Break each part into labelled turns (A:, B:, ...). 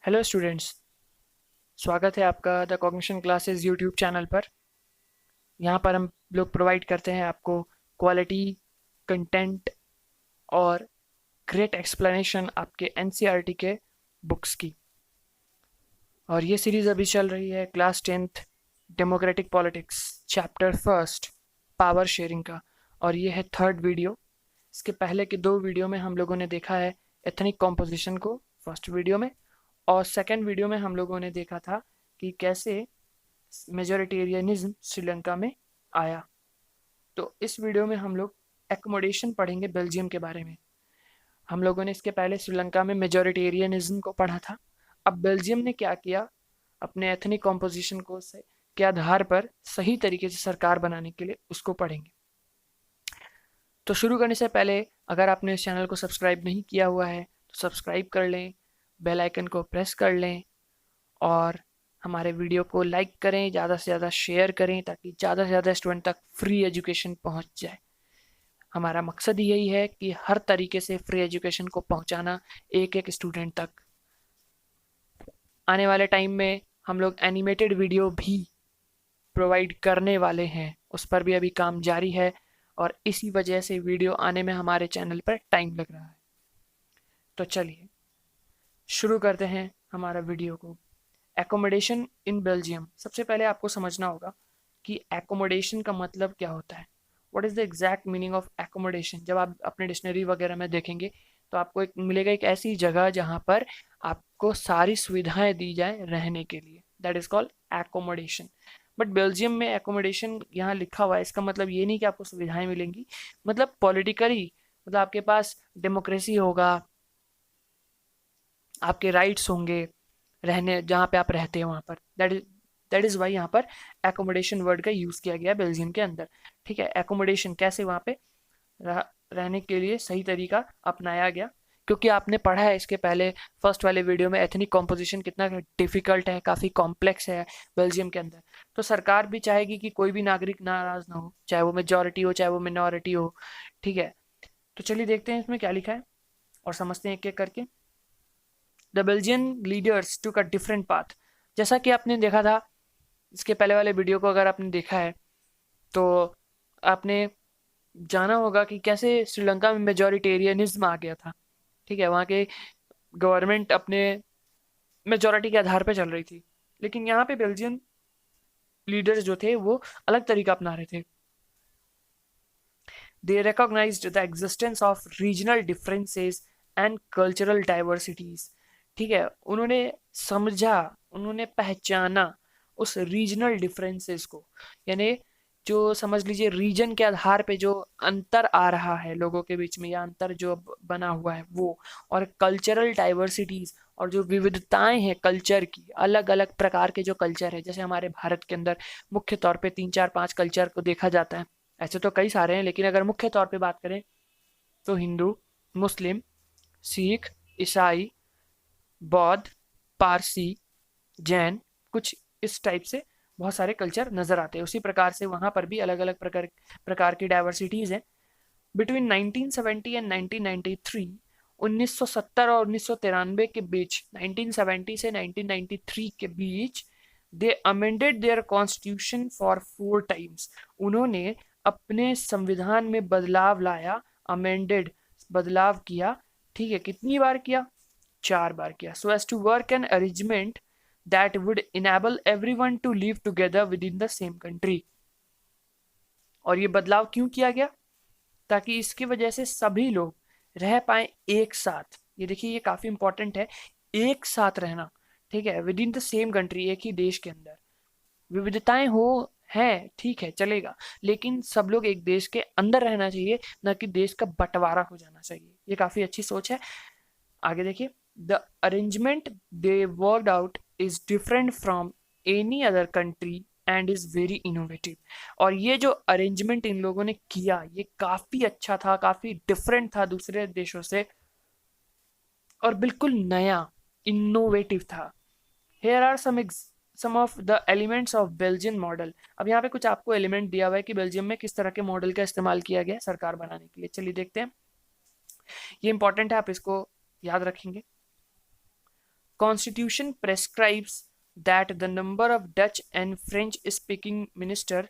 A: Hello students, स्वागत है आपका the cognition classes YouTube channel पर। यहाँ पर हम लोग प्रोवाइड करते हैं आपको क्वालिटी कंटेंट और ग्रेट एक्सप्लेनेशन आपके एनसीईआरटी के बुक्स की। और ये सीरीज़ अभी चल रही है class 10th democratic politics chapter first power sharing का। और ये है थर्ड वीडियो। इसके पहले के दो वीडियो में हम लोगों ने देखा है एथनिक कॉम्पोजिशन को फर्स्ट वीडियो में, और सेकंड वीडियो में हम लोगों ने देखा था कि कैसे मेजोरिटेरियनिज्म श्रीलंका में आया। तो इस वीडियो में हम लोग एकोमोडेशन पढ़ेंगे बेल्जियम के बारे में। हम लोगों ने इसके पहले श्रीलंका में मेजोरिटेरियनिज्म को पढ़ा था। अब बेल्जियम ने क्या किया, अपने एथनिक कॉम्पोजिशन को से के आधार पर सही तरीके से सरकार बनाने के लिए उसको पढ़ेंगे। तो शुरू करने से पहले अगर आपने इस चैनल को सब्सक्राइब नहीं किया हुआ है तो सब्सक्राइब कर लें, बेल आइकन को प्रेस कर लें और हमारे वीडियो को लाइक करें, ज़्यादा से ज़्यादा शेयर करें ताकि ज़्यादा से ज़्यादा स्टूडेंट तक फ्री एजुकेशन पहुंच जाए। हमारा मकसद यही है कि हर तरीके से फ्री एजुकेशन को पहुंचाना एक एक स्टूडेंट तक। आने वाले टाइम में हम लोग एनिमेटेड वीडियो भी प्रोवाइड करने वाले हैं, उस पर भी अभी काम जारी है और इसी वजह से वीडियो आने में हमारे चैनल पर टाइम लग रहा है। तो चलिए शुरू करते हैं हमारा वीडियो को। Accommodation in Belgium. सबसे पहले आपको समझना होगा कि एकोमोडेशन का मतलब क्या होता है। What is the exact meaning of accommodation. जब आप अपने डिक्शनरी वगैरह में देखेंगे तो आपको एक मिलेगा एक ऐसी जगह जहाँ पर आपको सारी सुविधाएं दी जाए रहने के लिए, that is called accommodation. But Belgium में एकोमोडेशन यहाँ लिखा हुआ है, इसका मतलब ये नहीं कि आपको सुविधाएं मिलेंगी, मतलब पॉलिटिकली, मतलब आपके पास डेमोक्रेसी होगा, आपके राइट्स होंगे रहने जहाँ पे आप रहते हैं वहाँ पर। दैट इज वाई यहाँ पर एकोमोडेशन वर्ड का यूज़ किया गया बेल्जियम के अंदर। ठीक है, एकोमोडेशन कैसे वहाँ पे रहने के लिए सही तरीका अपनाया गया, क्योंकि आपने पढ़ा है इसके पहले फर्स्ट वाले वीडियो में एथनिक कॉम्पोजिशन कितना डिफिकल्ट है, काफ़ी कॉम्प्लेक्स है बेल्जियम के अंदर। तो सरकार भी चाहेगी कि कोई भी नागरिक नाराज ना हो, चाहे वो मेजोरिटी हो चाहे वो मिनॉरिटी हो। ठीक है, तो चलिए देखते हैं इसमें क्या लिखा है और समझते हैं एक एक करके। द बेल्जियन लीडर्स टूक अ डिफरेंट पाथ। जैसा कि आपने देखा था इसके पहले वाले वीडियो को, अगर आपने देखा है तो आपने जाना होगा कि कैसे श्रीलंका में मेजोरिटेरियनिज्म आ गया था। ठीक है, वहाँ के गवर्नमेंट अपने मेजोरिटी के आधार पर चल रही थी, लेकिन यहाँ पे बेल्जियन लीडर्स जो थे वो अलग तरीका अपना रहे थे। They recognized the existence of regional differences and cultural diversities. ठीक है, उन्होंने समझा, उन्होंने पहचाना उस रीजनल डिफरेंसेस को, यानी जो समझ लीजिए रीजन के आधार पे जो अंतर आ रहा है लोगों के बीच में, या अंतर जो बना हुआ है वो, और कल्चरल डाइवर्सिटीज, और जो विविधताएं हैं कल्चर की, अलग अलग प्रकार के जो कल्चर है, जैसे हमारे भारत के अंदर मुख्य तौर पे 3 4 5 कल्चर को देखा जाता है। ऐसे तो कई सारे हैं, लेकिन अगर मुख्य तौर पे बात करें तो हिंदू, मुस्लिम, सिख, ईसाई, बौद्ध, पारसी, जैन, कुछ इस टाइप से बहुत सारे कल्चर नजर आते हैं। उसी प्रकार से वहां पर भी अलग अलग प्रकार की डाइवर्सिटीज हैं। बिटवीन 1970 एंड 1993, 1970 और 1993 के बीच, 1970 से 1993 के बीच, they amended their constitution for 4 times. उन्होंने अपने संविधान में बदलाव लाया, अमेंडेड बदलाव किया। ठीक है, कितनी बार किया? 4 बार किया। So as to work an arrangement that would enable everyone to live together within the same country. और ये बदलाव क्यों किया गया? ताकि इसकी वजह से सभी लोग रह पाए एक साथ। ये देखिए, ये काफी इंपॉर्टेंट है, एक साथ रहना। ठीक है, with in the same country, एक ही देश के अंदर विविधताएं हो, हैं, ठीक है चलेगा, लेकिन सब लोग एक देश के अंदर रहना चाहिए, ना कि देश का बंटवारा हो जाना चाहिए। ये काफी अच्छी सोच है। आगे देखिए, the arrangement they worked out is different from any other country and is very innovative. और ये जो अरेंजमेंट इन लोगों ने किया ये काफी अच्छा था, काफी डिफरेंट था दूसरे देशों से, और बिल्कुल नया, इनोवेटिव था। Here are some of the elements of Belgian model. अब यहाँ पे कुछ आपको एलिमेंट दिया हुआ है कि बेल्जियम में किस तरह के मॉडल का इस्तेमाल किया गया सरकार बनाने के लिए। चलिए देखते हैं, ये इंपॉर्टेंट है, आप इसको याद रखेंगे। Constitution prescribes that the number of Dutch and French speaking minister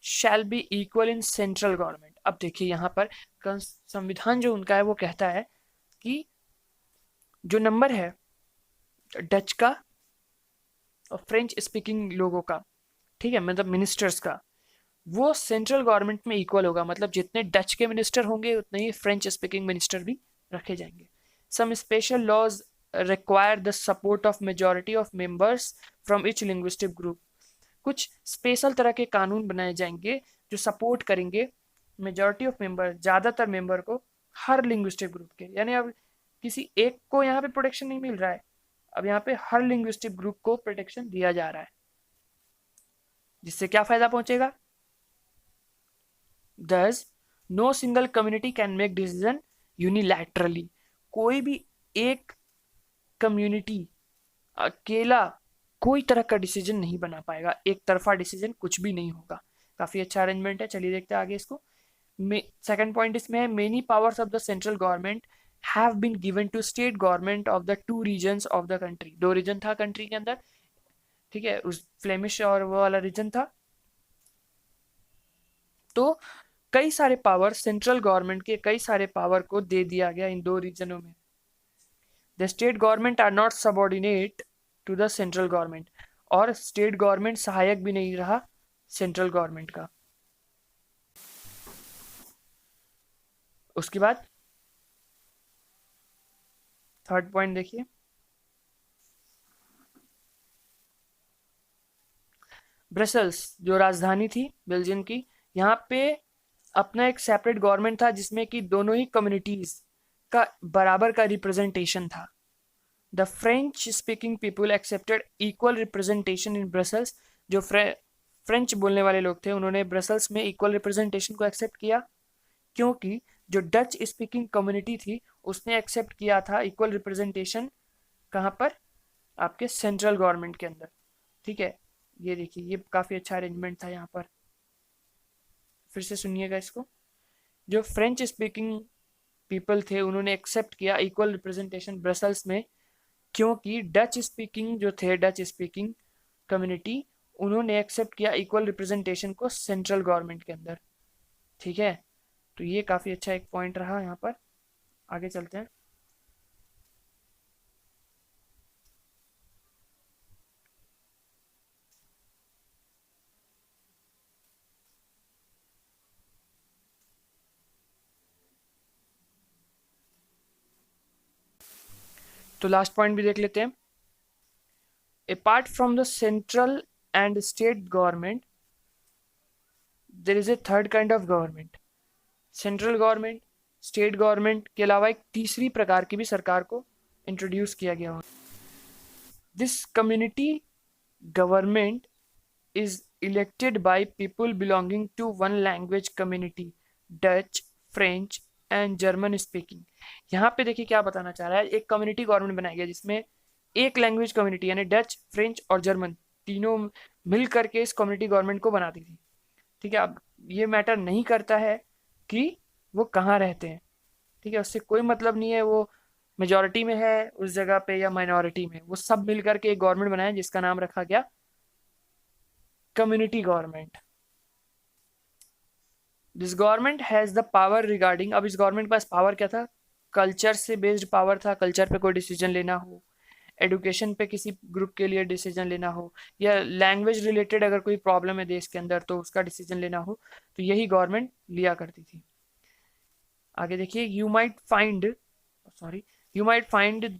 A: shall be equal in central government. अब देखिए यहाँ पर संविधान जो उनका है वो कहता है कि जो नंबर है डच का और फ्रेंच स्पीकिंग लोगों का, ठीक है, मतलब मिनिस्टर्स का, वो सेंट्रल गवर्नमेंट में इक्वल होगा। मतलब जितने डच के मिनिस्टर होंगे उतने ही फ्रेंच स्पीकिंग मिनिस्टर भी रखे जाएंगे। Some special laws require the support of majority of members from each linguistic group. कुछ स्पेशल तरह के कानून बनाए जाएंगे जो सपोर्ट करेंगे मेजॉरिटी ऑफ मेंबर, ज़्यादातर मेंबर को हर लिंग्विस्टिक ग्रुप के। यानी अब किसी एक को यहाँ पे प्रोटेक्शन नहीं मिल रहा है, अब यहाँ पे हर लिंग्विस्टिक ग्रुप को प्रोटेक्शन दिया जा रहा है। जिससे क्या फायदा पहुंचेगा? Thus, no single community can make decision unilaterally। कोई भी एक कम्युनिटी अकेला कोई तरह का डिसीजन नहीं बना पाएगा, एक तरफा डिसीजन कुछ भी नहीं होगा। काफी अच्छा अरेंजमेंट है। चलिए देखते हैं आगे इसको। सेकंड पॉइंट इसमें है many powers of the central government have been given to state government of the two regions of the country. दो रीजन था कंट्री के अंदर, ठीक है, उस फ्लेमिश और वो वाला रीजन था। तो कई सारे पावर सेंट्रल गवर्नमेंट के कई सारे पावर को दे दिया गया इन दो रीजनों में। The state government are not subordinate to the central government, और स्टेट गवर्नमेंट सहायक भी नहीं रहा सेंट्रल गवर्नमेंट का। उसके बाद थर्ड पॉइंट देखिए, ब्रसल्स जो राजधानी थी बेल्जियम की, यहाँ पे अपना एक सेपरेट गवर्नमेंट था जिसमें कि दोनों ही कम्युनिटीज का बराबर का रिप्रेजेंटेशन था। The French speaking people accepted equal representation in Brussels. जो फ्रेंच बोलने वाले लोग थे उन्होंने ब्रसल्स में इक्वल रिप्रेजेंटेशन को एक्सेप्ट किया, क्योंकि जो डच स्पीकिंग कम्युनिटी थी उसने एक्सेप्ट किया था इक्वल रिप्रेजेंटेशन कहाँ पर? आपके सेंट्रल गवर्नमेंट के अंदर। ठीक है, ये देखिए ये काफ़ी अच्छा अरेंजमेंट था यहाँ पर। फिर से सुनिएगा इसको। जो फ्रेंच स्पीकिंग पीपल थे उन्होंने एक्सेप्ट किया इक्वल रिप्रेजेंटेशन ब्रसल्स में, क्योंकि डच स्पीकिंग जो थे डच स्पीकिंग कम्युनिटी उन्होंने एक्सेप्ट किया इक्वल रिप्रेजेंटेशन को सेंट्रल गवर्नमेंट के अंदर। ठीक है, तो ये काफ़ी अच्छा एक पॉइंट रहा यहाँ पर। आगे चलते हैं। तो लास्ट पॉइंट भी देख लेते हैं। Apart from the central and state government there is a third kind of government. Central government state government के अलावा एक तीसरी प्रकार की भी सरकार को इंट्रोड्यूस किया गया। This community government is elected by people belonging to one language community, Dutch, French and German speaking। यहाँ पे देखिए क्या बताना चाह रहा है, एक कम्युनिटी गवर्नमेंट बनाई गई जिसमें एक लैंग्वेज कम्युनिटी यानी डच, फ्रेंच और जर्मन तीनों मिल करके इस कम्युनिटी गवर्नमेंट को बनाती थी। ठीक है, अब ये मैटर नहीं करता है कि वो कहाँ रहते हैं, ठीक है, उससे कोई मतलब नहीं है वो मेजॉरिटी में है उस जगह पे या माइनॉरिटी में, वो सब मिल करके एक गवर्नमेंट बनाया जिसका नाम रखा गया community government. This government has the power regarding, अब इस गवर्नमेंट के पास पावर क्या था? कल्चर से बेस्ड पावर था। कल्चर पे कोई डिसीजन लेना हो, एडुकेशन पे किसी ग्रुप के लिए डिसीजन लेना हो, या लैंग्वेज रिलेटेड अगर कोई प्रॉब्लम है देश के अंदर तो उसका डिसीजन लेना हो, तो यही गवर्नमेंट लिया करती थी। आगे देखिए, you might find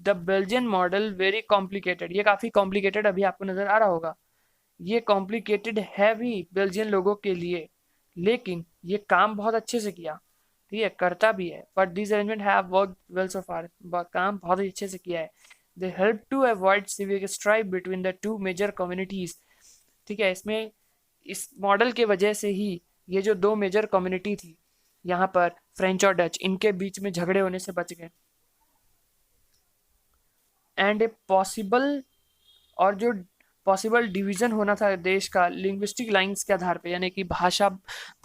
A: the Belgian model very complicated. ये काफ़ी कॉम्प्लिकेटेड अभी आपको नज़र आ रहा होगा। ये कॉम्प्लिकेटेड है भी बेल्जियन लोगों के लिए, लेकिन ये काम बहुत अच्छे से किया, ठीक है, करता भी है। But this arrangement have worked well so far, काम बहुत ही अच्छे से किया है। They help to avoid civic strike between the two major communities. ठीक है, इसमें इस मॉडल के वजह से ही ये जो दो मेजर कम्युनिटी थी यहाँ पर फ्रेंच और डच, इनके बीच में झगड़े होने से बच गए। एंड ए पॉसिबल, और जो पॉसिबल डिवीजन होना था देश का लिंग्विस्टिक लाइंस के आधार पे, यानी कि भाषा,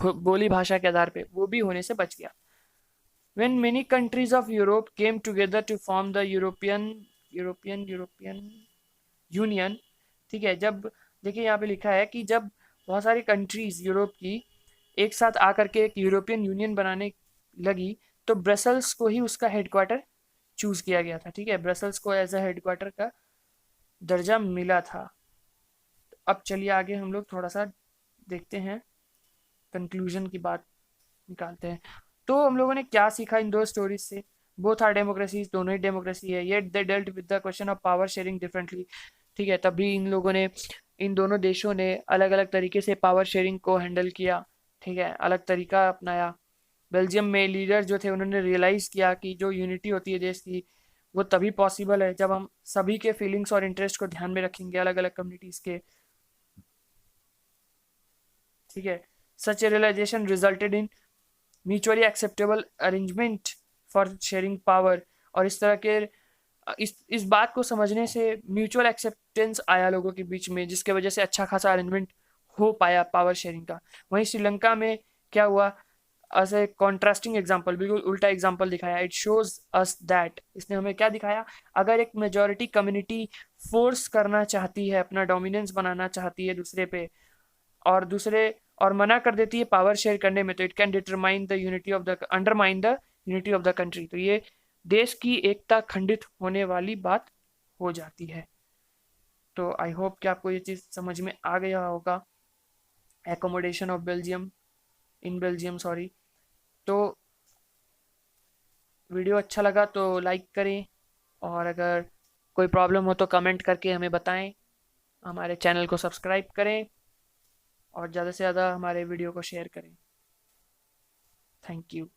A: बोली भाषा के आधार पे, वो भी होने से बच गया। When many countries of Europe came together to form the European European union, ठीक है, जब देखिए यहाँ पे लिखा है कि जब बहुत सारी कंट्रीज यूरोप की एक साथ आकर के एक यूरोपियन यूनियन बनाने लगी, तो ब्रसल्स को ही उसका हेडक्वार्टर चूज किया गया था। ठीक है, ब्रसल्स को एज अ हेडक्वार्टर का दर्जा मिला था। अब चलिए आगे हम लोग थोड़ा सा देखते हैं, कंक्लूजन की बात निकालते हैं। तो हम लोगों ने क्या सीखा इन दो स्टोरीज से? बोथ आर डेमोक्रेसीज, दोनों ही डेमोक्रेसी है, yet they dealt with the question of power sharing differently. ठीक है, तभी इन लोगों ने, इन दोनों देशों ने अलग अलग तरीके से पावर शेयरिंग को हैंडल किया। ठीक है, अलग तरीका अपनाया। बेल्जियम में लीडर जो थे उन्होंने रियलाइज किया कि जो यूनिटी होती है देश की, वो तभी पॉसिबल है जब हम सभी के फीलिंग्स और इंटरेस्ट को ध्यान में रखेंगे, अलग अलग कम्युनिटीज के। ठीक है, such a realization resulted in mutually acceptable arrangement for sharing power. और इस तरह के इस बात को समझने से म्यूचुअल एक्सेप्टेंस आया लोगों के बीच में, जिसके वजह से अच्छा खासा अरेंजमेंट हो पाया पावर शेयरिंग का। वहीं श्रीलंका में क्या हुआ? एज ए कॉन्ट्रास्टिंग एग्जाम्पल, बिल्कुल उल्टा एग्जाम्पल दिखाया। इट शोज अस दैट, इसने हमें क्या दिखाया? अगर एक मेजोरिटी कम्युनिटी फोर्स करना चाहती है, अपना डोमिनेंस बनाना चाहती है दूसरे पे, और दूसरे और मना कर देती है पावर शेयर करने में, तो it can determine the unity of the undermine the unity of the country. तो ये देश की एकता खंडित होने वाली बात हो जाती है। तो आई होप कि आपको ये चीज़ समझ में आ गया होगा, accommodation of Belgium, in Belgium sorry. तो वीडियो अच्छा लगा तो लाइक करें, और अगर कोई प्रॉब्लम हो तो कमेंट करके हमें बताएं। हमारे चैनल को सब्सक्राइब करें और ज़्यादा से ज़्यादा हमारे वीडियो को शेयर करें। Thank you.